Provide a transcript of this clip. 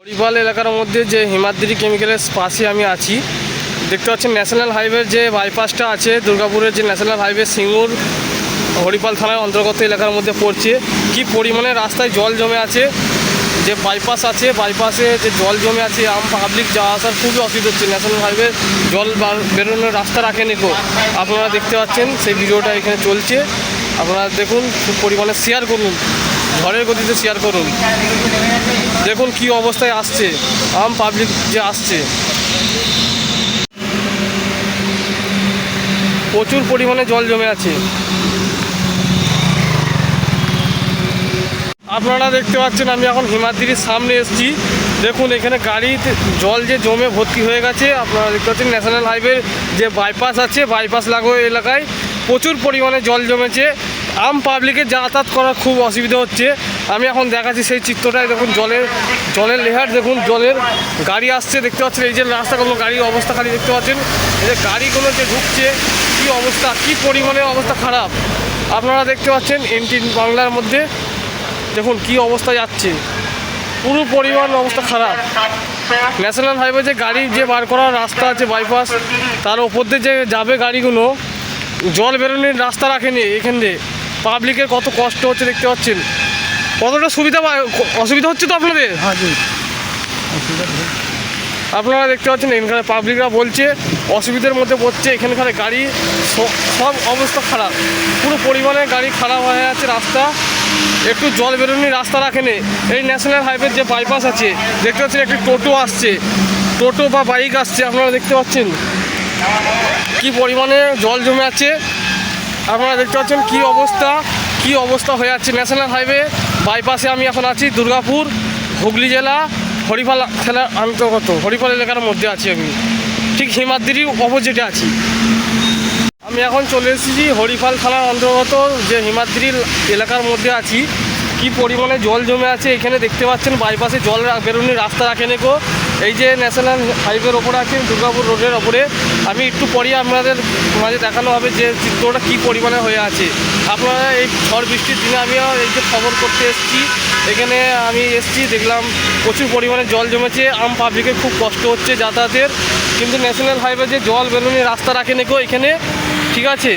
হরিপাল এলাকার মধ্যে যে হিমাদ্রি কেমিক্যালের পাশে আমি আছি, দেখতে পাচ্ছেন ন্যাশনাল হাইওয়ের যে বাইপাসটা আছে, দুর্গাপুরের যে ন্যাশনাল হাইওয়ে সিঙ্গুর হরিপাল থানার অন্তর্গত এলাকার মধ্যে পড়ছে। কি পরিমাণে রাস্তায় জল জমে আছে, যে বাইপাস আছে বাইপাসে যে জল জমে আছে, পাবলিক যাওয়া আসার খুবই অসুবিধা হচ্ছে। ন্যাশনাল হাইওয়ে জল বেরোনোর রাস্তা রাখেনি গো, আপনারা দেখতে পাচ্ছেন সেই ভিডিওটা এখানে চলছে। আপনারা দেখুন, খুব পরিমাণে শেয়ার করুন, ঝড়ের গতিতে শেয়ার করুন। দেখুন কি অবস্থায় আসছে পাবলিক যে আসছে, প্রচুর পরিমাণে জল জমে আছে। আপনারা দেখতে পাচ্ছেন আমি এখন হিমাদ্রির সামনে এসেছি। দেখুন এখানে গাড়িতে জল যে জমে ভর্তি হয়ে গেছে। আপনারা দেখতে পাচ্ছেন ন্যাশনাল হাইওয়ে যে বাইপাস আছে, বাইপাস লাগোয়া এলাকায় প্রচুর পরিমাণে জল জমেছে। পাবলিকের যাতায়াত করা খুব অসুবিধা হচ্ছে। আমি এখন দেখাচ্ছি সেই চিত্রটায়। দেখুন জলের লেহার, দেখুন জলের গাড়ি আসছে, দেখতে পাচ্ছেন এই যে রাস্তাগুলো, গাড়ির অবস্থা খালি দেখতে পাচ্ছেন। এই যে গাড়িগুলো যে ঢুকছে, কী অবস্থা, কী পরিমাণে অবস্থা খারাপ। আপনারা দেখতে পাচ্ছেন NT বাংলার মধ্যে, দেখুন কি অবস্থা যাচ্ছে, পুরো পরিমাণ অবস্থা খারাপ। ন্যাশনাল হাইওয়ে যে গাড়ি যে বার করার রাস্তা আছে বাইপাস, তার ওপর দিয়ে যে যাবে গাড়িগুলো, জল বেরোনোর রাস্তা রাখেনি। এখান দিয়ে পাবলিকের কত কষ্ট হচ্ছে দেখতে পাচ্ছেন। কতটা অসুবিধা হচ্ছে তো আপনাদের। আপনারা দেখতে পাচ্ছেন এখানে পাবলিকরা বলছে অসুবিধার মধ্যে পড়ছে। এখানকার গাড়ি সব অবস্থা খারাপ, পুরো পরিমাণে গাড়ি খারাপ হয়ে আছে। রাস্তা একটু জল বেরোনোর রাস্তা রাখেনি। এই ন্যাশনাল হাইওয়ের যে বাইপাস আছে, দেখতে পাচ্ছেন একটি টোটো আসছে, টোটো বা বাইক আসছে। আপনারা দেখতে পাচ্ছেন কি পরিমাণে জল জমে আছে। আপনারা দেখতে পাচ্ছেন কি অবস্থা হয়ে যাচ্ছে। ন্যাশনাল হাইওয়ে বাইপাসে আমি এখন আছি, দুর্গাপুর হুগলি জেলা হরিপাল থানার অন্তর্গত হরিপাল এলাকার মধ্যে আছি। আমি ঠিক হিমাদ্রির অপোজিটে আছি। আমি এখন চলে এসেছি হরিপাল থানার অন্তর্গত যে হিমাদ্রি এলাকার মধ্যে আছি। কি পরিমাণে জল জমে আছে এখানে দেখতে পাচ্ছেন। বাইপাসে জল বেরোনোর রাস্তা রাখেনি গো। এই যে ন্যাশনাল হাইওয়ের ওপরে আছে, দুর্গাপুর রোডের ওপরে। আমি একটু পরে আপনাদের মাঝে দেখানো হবে যে চিত্রটা কী পরিমাণে হয়ে আছে। আপনারা এই ঝড় বৃষ্টির দিনে আমি এই যে খবর করতে এসেছি, এখানে আমি এসেছি, দেখলাম প্রচুর পরিমাণে জল জমেছে। পাবলিকের খুব কষ্ট হচ্ছে যাতায়াতের। কিন্তু ন্যাশনাল হাইওয়ে যে জল বেরোনোর রাস্তা রাখেনি গো এখানে, ঠিক আছে।